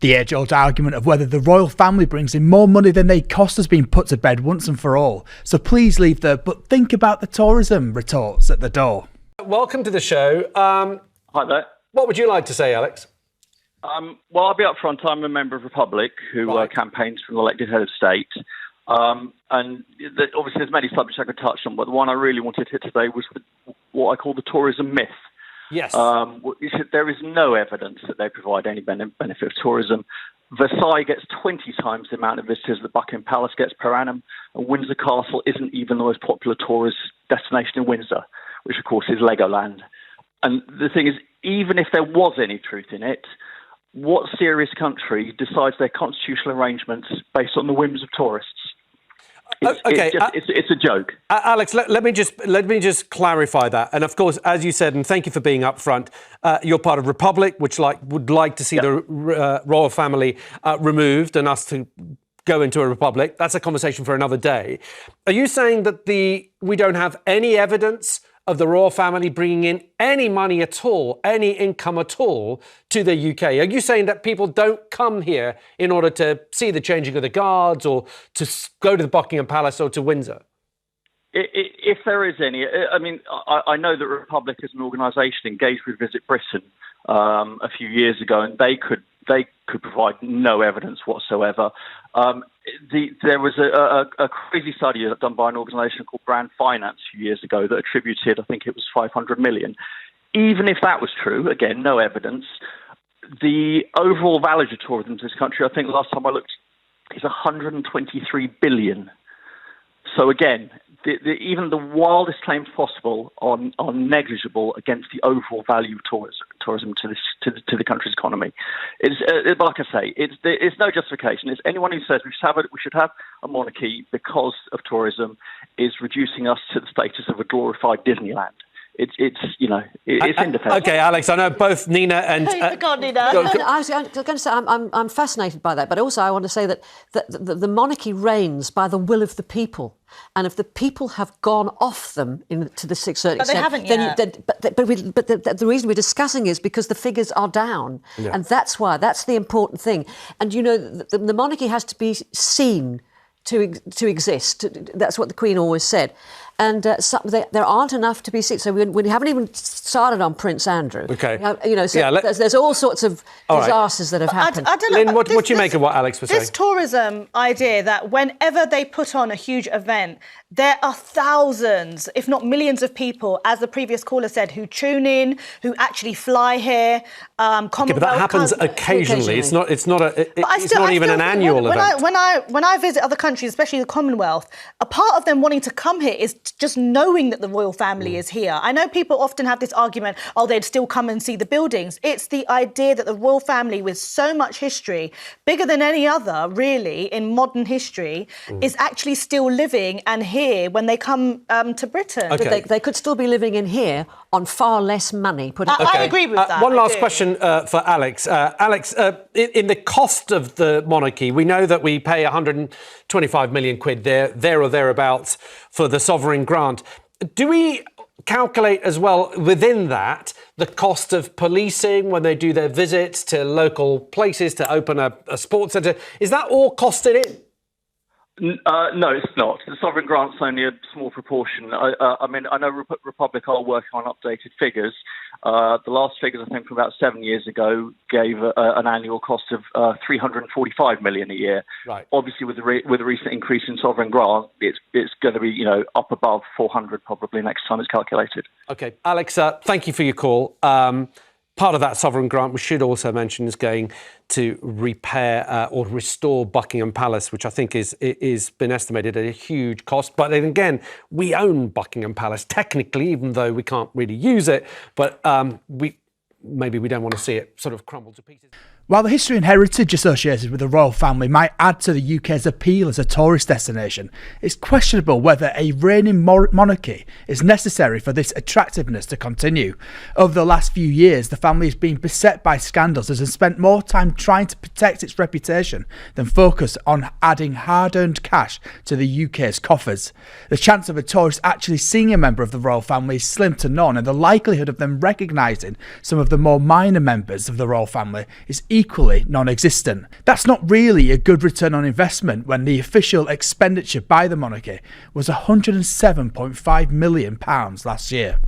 The age-old argument of whether the royal family brings in more money than they cost has been put to bed once and for all. So please leave the "but think about the tourism" retorts at the door. Welcome to the show. Hi there. What would you like to say, Alex? Well, I'll be up front. I'm a member of Republic who campaigns for an elected head of state. Obviously, there's many subjects I could touch on, but the one I really wanted to hit today was what I call the tourism myth. Yes. There is no evidence that they provide any benefit of tourism. Versailles gets 20 times the amount of visitors that Buckingham Palace gets per annum, and Windsor Castle isn't even the most popular tourist destination in Windsor, which, of course, is Legoland. And the thing is, even if there was any truth in it, what serious country decides their constitutional arrangements based on the whims of tourists? It's a joke. Alex, let me just clarify that. And of course, as you said, and thank you for being upfront, you're part of Republic, which would like to see the royal family removed and us to go into a republic. That's a conversation for another day. Are you saying that we don't have any evidence of the royal family bringing in any money at all, any income at all to the UK? Are you saying that people don't come here in order to see the changing of the guards or to go to the Buckingham Palace or to Windsor? If there is any, I mean, I know that Republic as an organisation engaged with Visit Britain a few years ago, and they could provide no evidence whatsoever. There was a crazy study done by an organisation called Brand Finance a few years ago that attributed, I think it was 500 million. Even if that was true, again, no evidence, the overall value of tourism to this country, I think last time I looked, is 123 billion. So again, even the wildest claims possible are negligible against the overall value of tourism to the country's economy. It's like I say, it's no justification. It's anyone who says we should have a monarchy because of tourism is reducing us to the status of a glorified Disneyland. It's indefensible. Okay, Alex, I know both Nina and... Nina. I was going to say, I'm fascinated by that, but also I want to say that the monarchy reigns by the will of the people. And if the people have gone off them to the certain extent... But they haven't yet. But the reason we're discussing is because the figures are down. Yeah. And that's the important thing. And, you know, the monarchy has to be seen to exist. That's what the Queen always said. And there aren't enough to be seen. So we haven't even started on Prince Andrew. Okay. There's all sorts of disasters that have happened. I don't know. Lynn, what do you make of what Alex was saying? This tourism idea that whenever they put on a huge event, there are thousands, if not millions of people, as the previous caller said, who tune in, who actually fly here. But that happens occasionally. It's not even an annual event. When I visit other countries, especially the Commonwealth, a part of them wanting to come here is just knowing that the royal family is here. I know people often have this argument, they'd still come and see the buildings. It's the idea that the royal family, with so much history, bigger than any other, really, in modern history, is actually still living and here when they come to Britain. Okay. They could still be living in here on far less money. I agree with that. One last question for Alex. Alex, in the cost of the monarchy, we know that we pay 125 million quid there or thereabouts for the sovereign grant. Do we calculate as well within that the cost of policing when they do their visits to local places to open a sports centre? Is that all costed in? No, it's not. The sovereign grant's only a small proportion. I mean, I know Republic are working on updated figures. The last figures, I think, from about 7 years ago, gave an annual cost of 345 million a year. Right. Obviously, with the recent increase in sovereign grant, it's going to be up above 400 probably next time it's calculated. Okay, Alex, thank you for your call. Part of that sovereign grant, we should also mention, is going to repair or restore Buckingham Palace, which I think is been estimated at a huge cost. But then again, we own Buckingham Palace technically, even though we can't really use it. But maybe we don't want to see it sort of crumble to pieces. While the history and heritage associated with the royal family might add to the UK's appeal as a tourist destination, it's questionable whether a reigning monarchy is necessary for this attractiveness to continue. Over the last few years, the family has been beset by scandals and has spent more time trying to protect its reputation than focus on adding hard-earned cash to the UK's coffers. The chance of a tourist actually seeing a member of the royal family is slim to none, and the likelihood of them recognising some of the more minor members of the royal family is equally non-existent. That's not really a good return on investment when the official expenditure by the monarchy was £107.5 million last year.